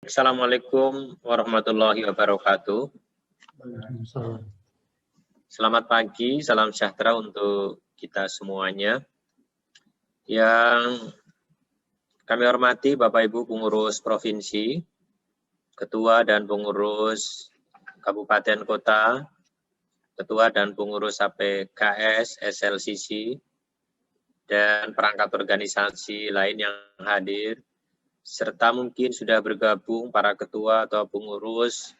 Assalamualaikum warahmatullahi wabarakatuh. Selamat pagi, salam sejahtera untuk kita semuanya. Yang kami hormati Bapak Ibu pengurus provinsi, ketua dan pengurus kabupaten kota, ketua dan pengurus APKS, SLCC, dan perangkat organisasi lain yang hadir, serta mungkin sudah bergabung para ketua atau pengurus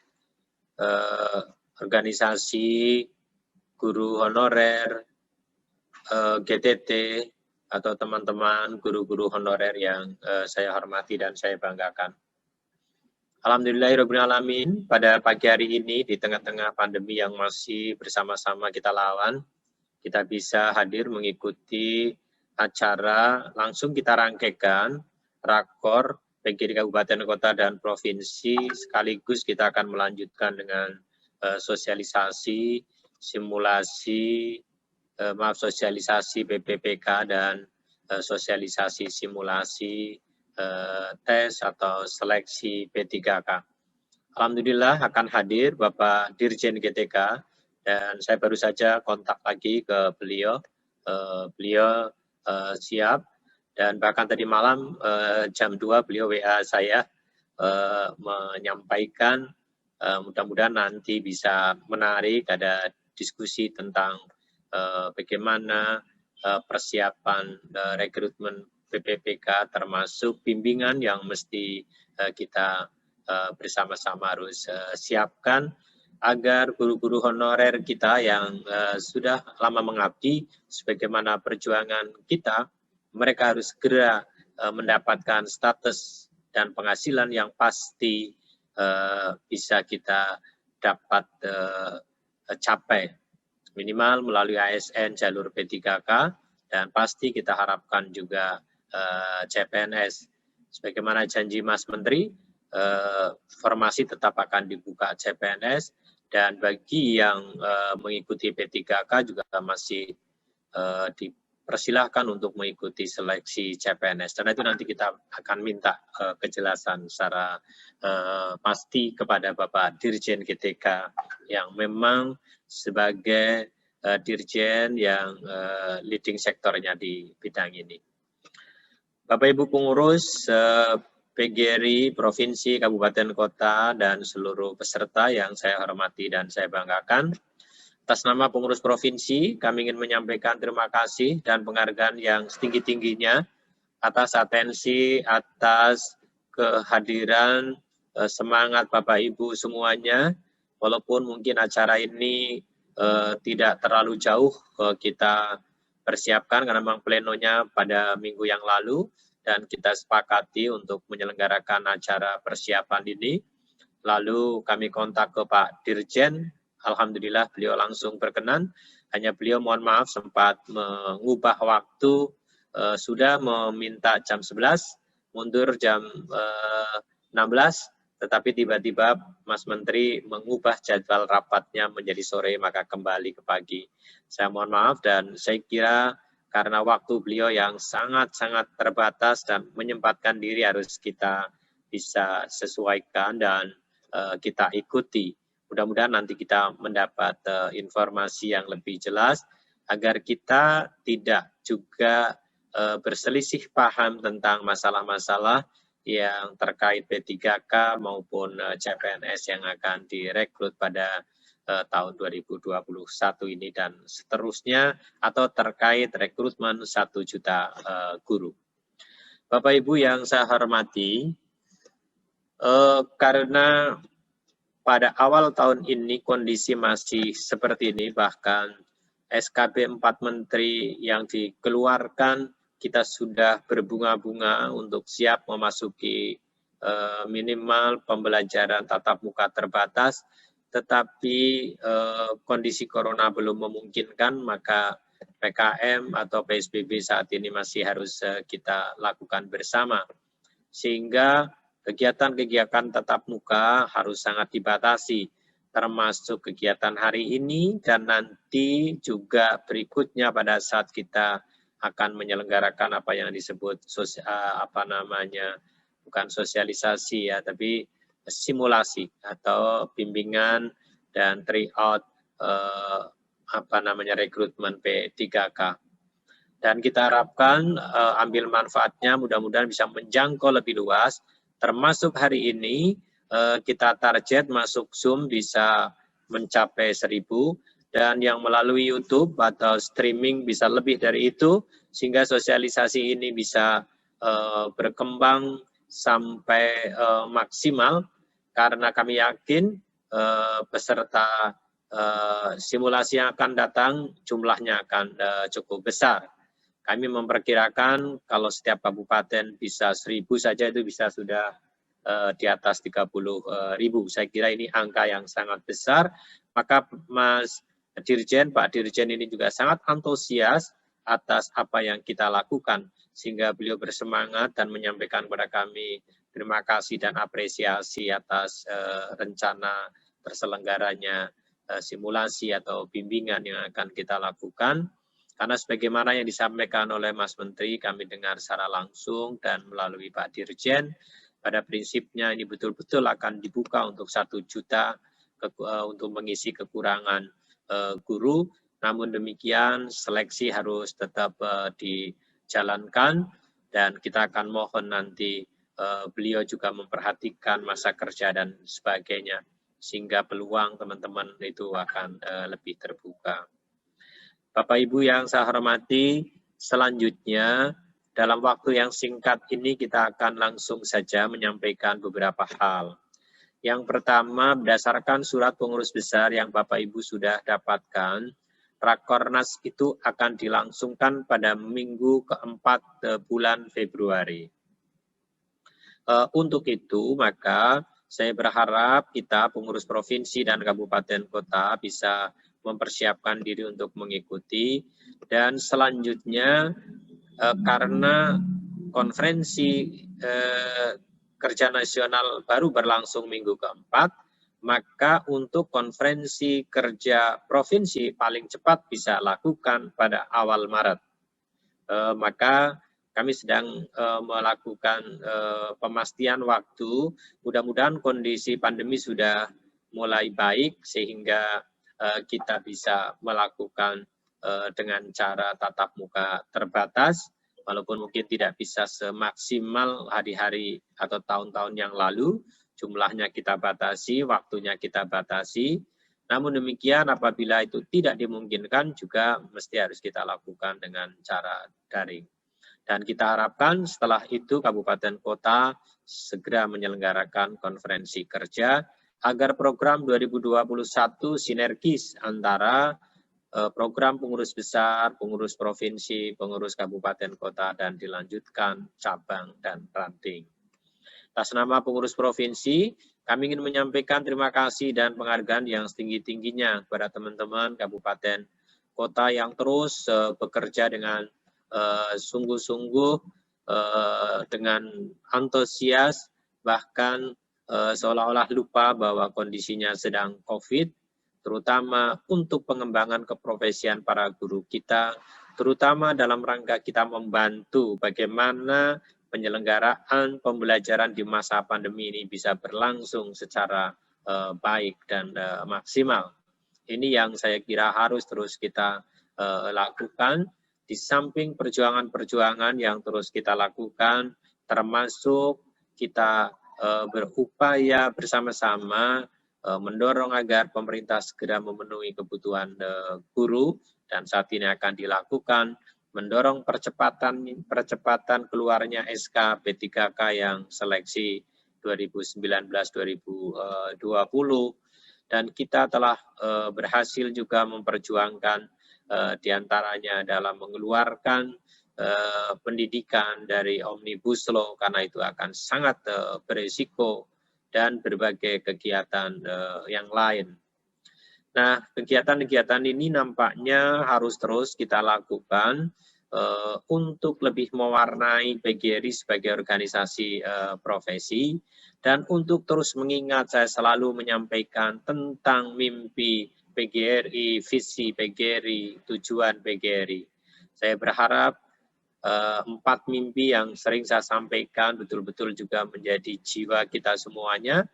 organisasi guru honorer, GTT, atau teman-teman guru-guru honorer yang saya hormati dan saya banggakan. Alhamdulillahirrahmanirrahim, pada pagi hari ini di tengah-tengah pandemi yang masih bersama-sama kita lawan, kita bisa hadir mengikuti acara, langsung kita rangkaikan rakor PGRI Kabupaten Kota dan Provinsi, sekaligus kita akan melanjutkan dengan sosialisasi, simulasi, sosialisasi PPPK dan sosialisasi simulasi tes atau seleksi P3K. Alhamdulillah akan hadir Bapak Dirjen GTK, dan saya baru saja kontak lagi ke beliau. Beliau siap, dan bahkan tadi malam jam 2 beliau WA saya menyampaikan mudah-mudahan nanti bisa menarik, ada diskusi tentang bagaimana persiapan rekrutmen PPPK, termasuk bimbingan yang mesti kita bersama-sama harus siapkan agar guru-guru honorer kita yang sudah lama mengabdi, sebagaimana perjuangan kita, mereka harus segera mendapatkan status dan penghasilan yang pasti bisa kita dapat capai, minimal melalui ASN jalur P3K, dan pasti kita harapkan juga CPNS. Sebagaimana janji Mas Menteri, formasi tetap akan dibuka CPNS, dan bagi yang mengikuti P3K juga masih dipersilahkan untuk mengikuti seleksi CPNS. Dan itu nanti kita akan minta kejelasan secara pasti kepada Bapak Dirjen GTK yang memang sebagai dirjen yang leading sektornya di bidang ini. Bapak Ibu pengurus PGRI Provinsi, Kabupaten Kota, dan seluruh peserta yang saya hormati dan saya banggakan, atas nama pengurus provinsi, kami ingin menyampaikan terima kasih dan penghargaan yang setinggi-tingginya atas atensi, atas kehadiran, semangat Bapak Ibu semuanya, walaupun mungkin acara ini tidak terlalu jauh kita persiapkan karena memang plenonya pada minggu yang lalu, dan kita sepakati untuk menyelenggarakan acara persiapan ini. Lalu kami kontak ke Pak Dirjen, alhamdulillah beliau langsung berkenan, hanya beliau mohon maaf sempat mengubah waktu, sudah meminta jam 11, mundur jam 16, tetapi tiba-tiba Mas Menteri mengubah jadwal rapatnya menjadi sore, maka kembali ke pagi. Saya mohon maaf, dan saya kira karena waktu beliau yang sangat-sangat terbatas dan menyempatkan diri harus kita bisa sesuaikan dan kita ikuti. Mudah-mudahan nanti kita mendapat informasi yang lebih jelas agar kita tidak juga berselisih paham tentang masalah-masalah yang terkait P3K maupun CPNS yang akan direkrut pada tahun 2021 ini dan seterusnya, atau terkait rekrutmen 1 juta guru. Bapak Ibu yang saya hormati, karena pada awal tahun ini kondisi masih seperti ini, bahkan SKB 4 Menteri yang dikeluarkan, kita sudah berbunga-bunga untuk siap memasuki minimal pembelajaran tatap muka terbatas, tetapi kondisi corona belum memungkinkan, maka PKM atau PSBB saat ini masih harus kita lakukan bersama. Sehingga kegiatan-kegiatan tatap muka harus sangat dibatasi, termasuk kegiatan hari ini dan nanti juga berikutnya pada saat kita akan menyelenggarakan apa yang disebut bukan sosialisasi ya, tapi simulasi atau bimbingan dan tryout rekrutmen P3K. Dan kita harapkan ambil manfaatnya, mudah-mudahan bisa menjangkau lebih luas, termasuk hari ini kita target masuk Zoom bisa mencapai 1.000, dan yang melalui YouTube atau streaming bisa lebih dari itu, sehingga sosialisasi ini bisa berkembang sampai maksimal, karena kami yakin peserta simulasi yang akan datang jumlahnya akan cukup besar. Kami memperkirakan kalau setiap kabupaten bisa 1.000 saja itu bisa sudah di atas 30.000. Saya kira ini angka yang sangat besar. Maka Mas Dirjen, Pak Dirjen ini juga sangat antusias atas apa yang kita lakukan, sehingga beliau bersemangat dan menyampaikan kepada kami terima kasih dan apresiasi atas rencana terselenggaranya simulasi atau bimbingan yang akan kita lakukan. Karena sebagaimana yang disampaikan oleh Mas Menteri, kami dengar secara langsung dan melalui Pak Dirjen, pada prinsipnya ini betul-betul akan dibuka untuk 1 juta untuk mengisi kekurangan guru. Namun demikian, seleksi harus tetap dijalankan, dan kita akan mohon nanti beliau juga memperhatikan masa kerja dan sebagainya, sehingga peluang teman-teman itu akan lebih terbuka. Bapak Ibu yang saya hormati, selanjutnya dalam waktu yang singkat ini kita akan langsung saja menyampaikan beberapa hal. Yang pertama, berdasarkan surat pengurus besar yang Bapak Ibu sudah dapatkan, Rakornas itu akan dilangsungkan pada minggu keempat bulan Februari. Untuk itu, maka saya berharap kita pengurus provinsi dan kabupaten kota bisa mempersiapkan diri untuk mengikuti, dan selanjutnya karena konferensi kerja nasional baru berlangsung minggu keempat, maka untuk konferensi kerja provinsi paling cepat bisa lakukan pada awal Maret. Maka kami sedang melakukan pemastian waktu, mudah-mudahan kondisi pandemi sudah mulai baik sehingga kita bisa melakukan dengan cara tatap muka terbatas, walaupun mungkin tidak bisa semaksimal hari-hari atau tahun-tahun yang lalu, jumlahnya kita batasi, waktunya kita batasi. Namun demikian apabila itu tidak dimungkinkan juga mesti harus kita lakukan dengan cara daring. Dan kita harapkan setelah itu kabupaten kota segera menyelenggarakan konferensi kerja agar program 2021 sinergis antara program pengurus besar, pengurus provinsi, pengurus kabupaten kota, dan dilanjutkan cabang dan ranting. Atas nama pengurus provinsi, kami ingin menyampaikan terima kasih dan penghargaan yang setinggi-tingginya kepada teman-teman kabupaten kota yang terus bekerja dengan sungguh-sungguh, dengan antusias, bahkan seolah-olah lupa bahwa kondisinya sedang COVID, terutama untuk pengembangan keprofesian para guru kita, terutama dalam rangka kita membantu bagaimana penyelenggaraan pembelajaran di masa pandemi ini bisa berlangsung secara baik dan maksimal. Ini yang saya kira harus terus kita lakukan, di samping perjuangan-perjuangan yang terus kita lakukan, termasuk kita berupaya bersama-sama mendorong agar pemerintah segera memenuhi kebutuhan guru, dan saat ini akan dilakukan mendorong percepatan keluarnya SK P3K yang seleksi 2019-2020, dan kita telah berhasil juga memperjuangkan diantaranya dalam mengeluarkan pendidikan dari Omnibus Law, karena itu akan sangat berisiko, dan berbagai kegiatan yang lain. Nah, kegiatan-kegiatan ini nampaknya harus terus kita lakukan untuk lebih mewarnai PGRI sebagai organisasi profesi, dan untuk terus mengingat, saya selalu menyampaikan tentang mimpi PGRI, visi PGRI, tujuan PGRI. Saya berharap 4 mimpi yang sering saya sampaikan betul-betul juga menjadi jiwa kita semuanya,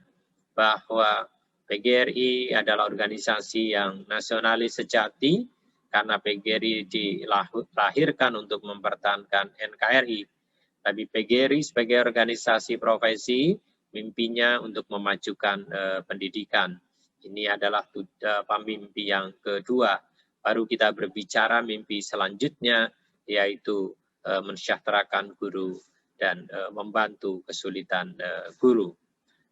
bahwa PGRI adalah organisasi yang nasionalis sejati karena PGRI dilahirkan untuk mempertahankan NKRI. Tapi PGRI sebagai organisasi profesi mimpinya untuk memajukan pendidikan. Ini adalah mimpi yang kedua. Baru kita berbicara mimpi selanjutnya, yaitu mensejahterakan guru dan membantu kesulitan guru.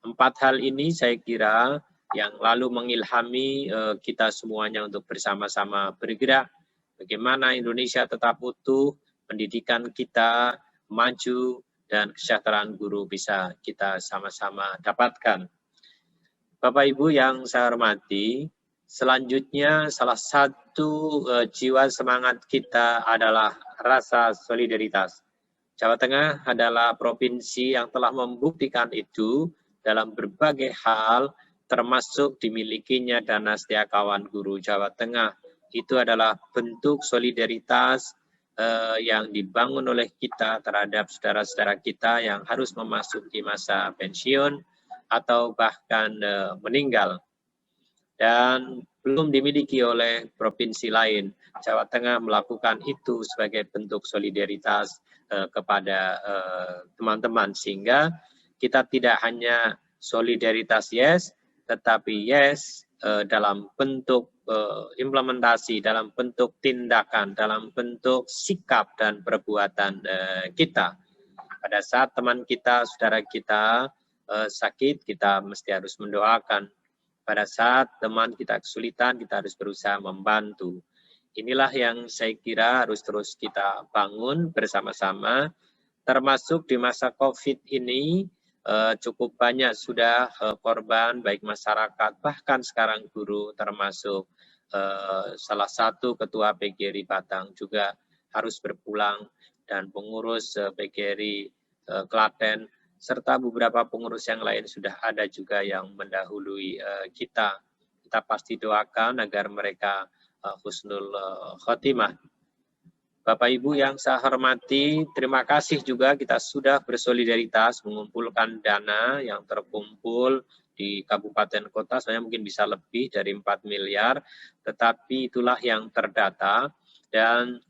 4 hal ini saya kira yang lalu mengilhami kita semuanya untuk bersama-sama bergerak. Bagaimana Indonesia tetap utuh, pendidikan kita maju, dan kesejahteraan guru bisa kita sama-sama dapatkan. Bapak Ibu yang saya hormati, selanjutnya salah satu jiwa semangat kita adalah rasa solidaritas. Jawa Tengah adalah provinsi yang telah membuktikan itu dalam berbagai hal, termasuk dimilikinya Dana Setia Kawan Guru Jawa Tengah. Itu adalah bentuk solidaritas yang dibangun oleh kita terhadap saudara-saudara kita yang harus memasuki masa pensiun atau bahkan meninggal. Dan belum dimiliki oleh provinsi lain. Jawa Tengah melakukan itu sebagai bentuk solidaritas kepada teman-teman, sehingga kita tidak hanya solidaritas yes, tetapi yes dalam bentuk implementasi, dalam bentuk tindakan, dalam bentuk sikap dan perbuatan kita. Pada saat teman kita, saudara kita sakit, kita mesti harus mendoakan. Pada saat teman kita kesulitan, kita harus berusaha membantu. Inilah yang saya kira harus terus kita bangun bersama-sama, termasuk di masa COVID ini. Cukup banyak sudah korban, baik masyarakat, bahkan sekarang guru, termasuk salah satu ketua PGRI Batang juga harus berpulang, dan pengurus PGRI Klaten, serta beberapa pengurus yang lain sudah ada juga yang mendahului kita. Kita pasti doakan agar mereka husnul khotimah. Bapak Ibu yang saya hormati, terima kasih juga kita sudah bersolidaritas mengumpulkan dana yang terkumpul di kabupaten kota, saya mungkin bisa lebih dari 4 miliar, tetapi itulah yang terdata dan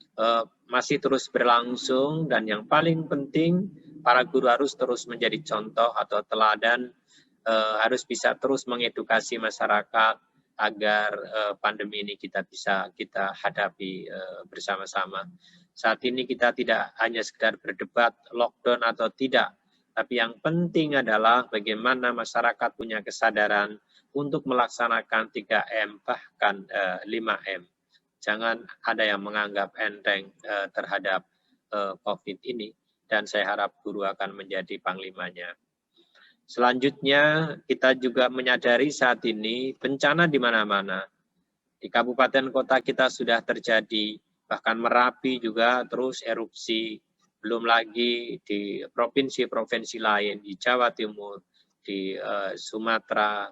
masih terus berlangsung, dan yang paling penting para guru harus terus menjadi contoh atau teladan, harus bisa terus mengedukasi masyarakat agar pandemi ini kita hadapi bersama-sama. Saat ini kita tidak hanya sekedar berdebat lockdown atau tidak, tapi yang penting adalah bagaimana masyarakat punya kesadaran untuk melaksanakan 3M, bahkan 5M. Jangan ada yang menganggap enteng terhadap COVID ini, dan saya harap guru akan menjadi panglimanya. Selanjutnya, kita juga menyadari saat ini bencana di mana-mana. Di kabupaten kota kita sudah terjadi, bahkan Merapi juga terus erupsi, belum lagi di provinsi-provinsi lain, di Jawa Timur, di Sumatera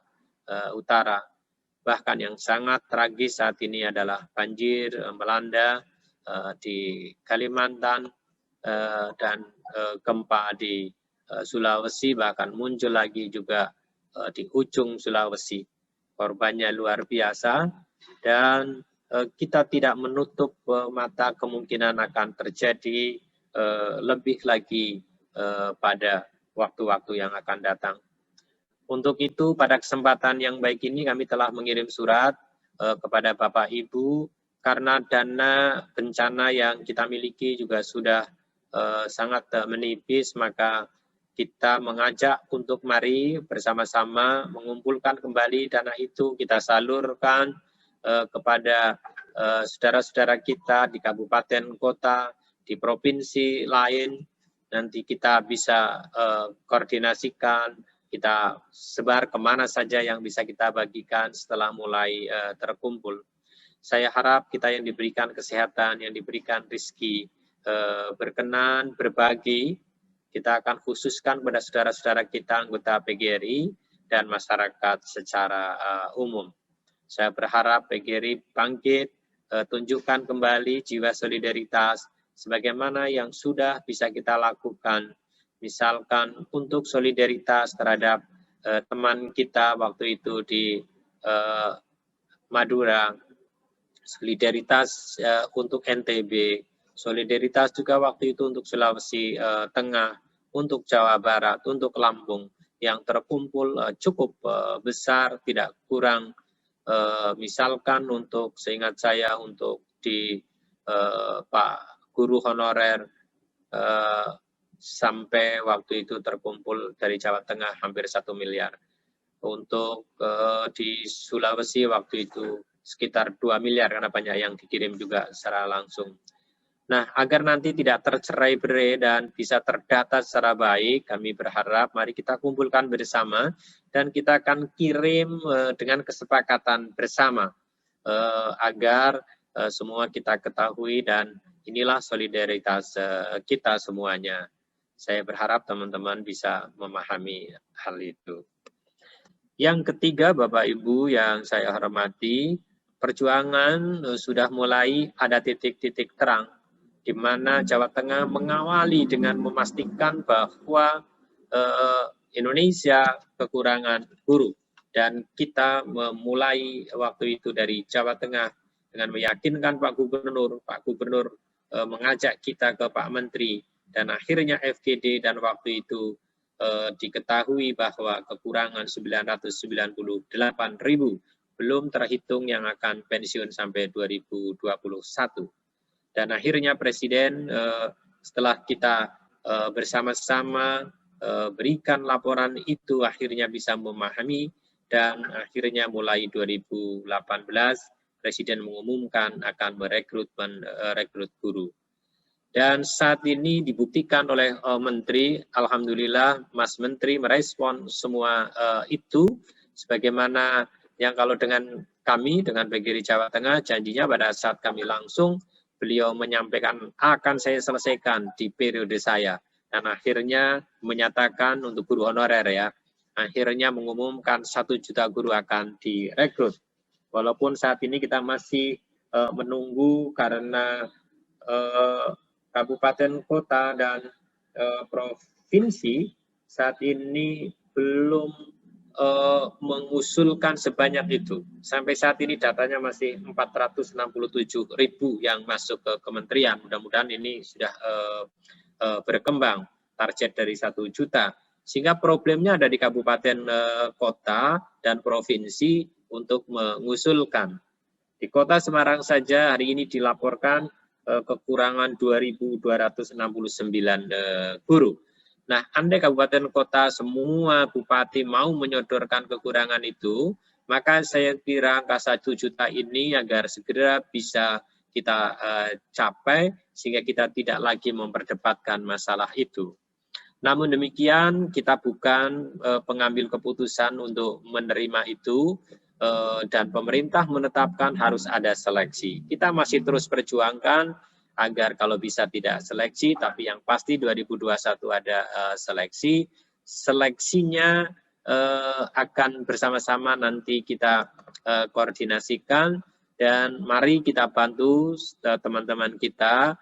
Utara. Bahkan yang sangat tragis saat ini adalah banjir melanda di Kalimantan dan gempa di Sulawesi, bahkan muncul lagi juga di ujung Sulawesi. Korbannya luar biasa, dan kita tidak menutup mata kemungkinan akan terjadi lebih lagi pada waktu-waktu yang akan datang. Untuk itu, pada kesempatan yang baik ini kami telah mengirim surat kepada Bapak Ibu, karena dana bencana yang kita miliki juga sudah sangat menipis, maka kita mengajak untuk mari bersama-sama mengumpulkan kembali dana itu, kita salurkan kepada saudara-saudara kita di kabupaten kota, di provinsi lain. Nanti kita bisa koordinasikan, kita sebar kemana saja yang bisa kita bagikan setelah mulai terkumpul. Saya harap kita yang diberikan kesehatan, yang diberikan rezeki, berkenan berbagi, kita akan khususkan pada saudara-saudara kita anggota PGRI dan masyarakat secara umum. Saya berharap PGRI bangkit, tunjukkan kembali jiwa solidaritas sebagaimana yang sudah bisa kita lakukan. Misalkan untuk solidaritas terhadap teman kita waktu itu di Madura, solidaritas untuk NTB, solidaritas juga waktu itu untuk Sulawesi Tengah, untuk Jawa Barat, untuk Lampung, yang terkumpul cukup besar, tidak kurang. Misalkan untuk, seingat saya, untuk di Pak Guru Honorer, sampai waktu itu terkumpul dari Jawa Tengah hampir 1 miliar. Untuk di Sulawesi waktu itu sekitar 2 miliar karena banyak yang dikirim juga secara langsung. Nah, agar nanti tidak tercerai-berai dan bisa terdata secara baik, kami berharap mari kita kumpulkan bersama dan kita akan kirim dengan kesepakatan bersama agar semua kita ketahui, dan inilah solidaritas kita semuanya. Saya berharap teman-teman bisa memahami hal itu. Yang ketiga, Bapak Ibu yang saya hormati, perjuangan sudah mulai ada titik-titik terang, di mana Jawa Tengah mengawali dengan memastikan bahwa Indonesia kekurangan guru. Dan kita memulai waktu itu dari Jawa Tengah dengan meyakinkan Pak Gubernur mengajak kita ke Pak Menteri, dan akhirnya FGD, dan waktu itu diketahui bahwa kekurangan 998.000 belum terhitung yang akan pensiun sampai 2021. Dan akhirnya Presiden setelah kita bersama-sama berikan laporan itu akhirnya bisa memahami, dan akhirnya mulai 2018 Presiden mengumumkan akan merekrut guru. Dan saat ini dibuktikan oleh Menteri, alhamdulillah Mas Menteri merespon semua itu, sebagaimana yang kalau dengan kami, dengan PGRI Jawa Tengah, janjinya pada saat kami langsung, beliau menyampaikan akan saya selesaikan di periode saya, dan akhirnya menyatakan untuk guru honorer ya, akhirnya mengumumkan 1 juta guru akan direkrut. Walaupun saat ini kita masih menunggu karena kabupaten, kota, dan provinsi saat ini belum mengusulkan sebanyak itu. Sampai saat ini datanya masih 467.000 yang masuk ke kementerian. Mudah-mudahan ini sudah berkembang, target dari 1 juta. Sehingga problemnya ada di kabupaten, kota, dan provinsi untuk mengusulkan. Di kota Semarang saja hari ini dilaporkan kekurangan 2.269 guru. Nah, andai kabupaten kota semua bupati mau menyodorkan kekurangan itu, maka saya kira angka 1 juta ini agar segera bisa kita capai, sehingga kita tidak lagi memperdebatkan masalah itu. Namun demikian, kita bukan pengambil keputusan untuk menerima itu, dan pemerintah menetapkan harus ada seleksi. Kita masih terus perjuangkan agar kalau bisa tidak seleksi, tapi yang pasti 2021 ada seleksi. Seleksinya akan bersama-sama nanti kita koordinasikan, dan mari kita bantu teman-teman kita,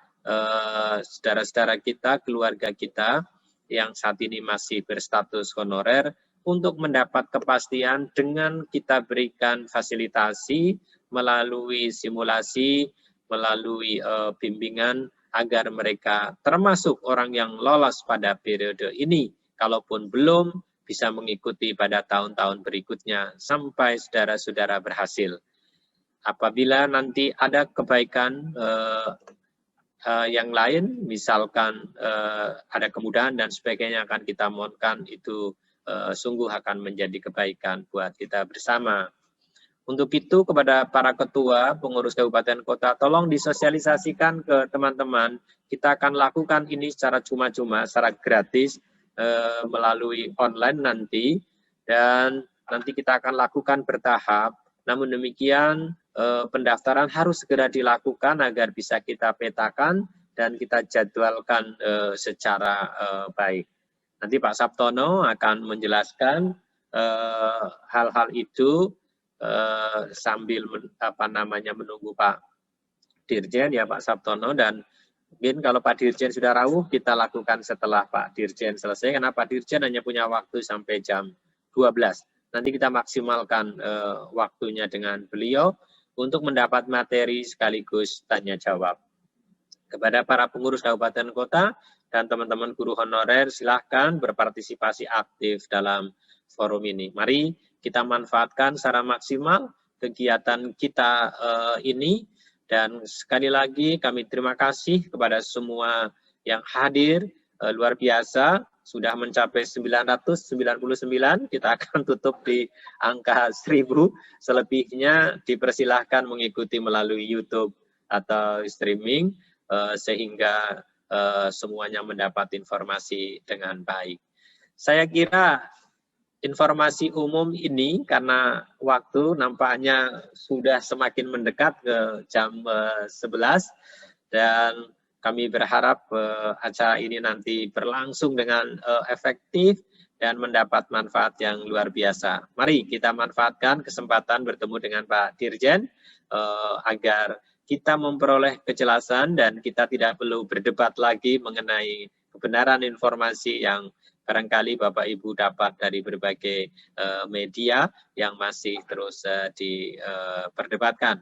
saudara-saudara kita, keluarga kita yang saat ini masih berstatus honorer, untuk mendapat kepastian dengan kita berikan fasilitasi melalui simulasi, melalui bimbingan, agar mereka termasuk orang yang lolos pada periode ini, kalaupun belum bisa mengikuti pada tahun-tahun berikutnya sampai saudara-saudara berhasil. Apabila nanti ada kebaikan yang lain, misalkan ada kemudahan dan sebagainya, akan kita mohonkan itu sungguh akan menjadi kebaikan buat kita bersama. Untuk itu kepada para ketua, pengurus kabupaten kota, tolong disosialisasikan ke teman-teman. Kita akan lakukan ini secara cuma-cuma, secara gratis, melalui online nanti, dan nanti kita akan lakukan bertahap. Namun demikian, pendaftaran harus segera dilakukan agar bisa kita petakan dan kita jadwalkan secara baik. Nanti Pak Sabtono akan menjelaskan hal-hal itu sambil menunggu Pak Dirjen ya Pak Sabtono, dan mungkin kalau Pak Dirjen sudah rawuh kita lakukan setelah Pak Dirjen selesai, karena Pak Dirjen hanya punya waktu sampai jam Nanti kita maksimalkan waktunya dengan beliau untuk mendapat materi sekaligus tanya jawab. Kepada para pengurus kabupaten kota dan teman-teman guru honorer, silahkan berpartisipasi aktif dalam forum ini. Mari kita manfaatkan secara maksimal kegiatan kita ini, dan sekali lagi kami terima kasih kepada semua yang hadir, luar biasa, sudah mencapai 999, kita akan tutup di angka 1000, selebihnya dipersilahkan mengikuti melalui YouTube atau streaming, sehingga semuanya mendapat informasi dengan baik. Saya kira informasi umum ini karena waktu nampaknya sudah semakin mendekat ke jam 11, dan kami berharap acara ini nanti berlangsung dengan efektif dan mendapat manfaat yang luar biasa. Mari kita manfaatkan kesempatan bertemu dengan Pak Dirjen agar kita memperoleh kejelasan dan kita tidak perlu berdebat lagi mengenai kebenaran informasi yang barangkali Bapak Ibu dapat dari berbagai media yang masih terus diperdebatkan.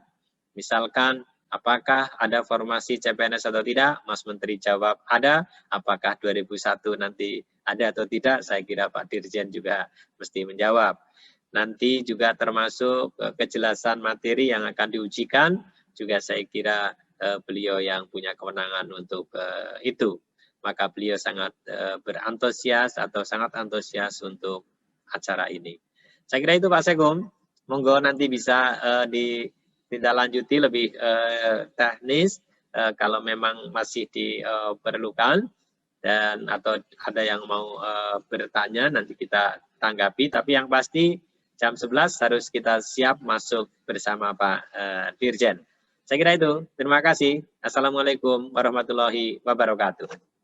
Misalkan, apakah ada formasi CPNS atau tidak? Mas Menteri jawab ada. Apakah 2001 nanti ada atau tidak? Saya kira Pak Dirjen juga mesti menjawab. Nanti juga termasuk kejelasan materi yang akan diujikan, juga saya kira beliau yang punya kewenangan untuk itu. Maka beliau sangat berantusias atau sangat antusias untuk acara ini. Saya kira itu Pak Segum. Monggo nanti bisa ditindaklanjuti lebih teknis kalau memang masih diperlukan, dan atau ada yang mau bertanya nanti kita tanggapi. Tapi yang pasti jam 11 harus kita siap masuk bersama Pak Dirjen. Saya kira itu. Terima kasih. Assalamualaikum warahmatullahi wabarakatuh.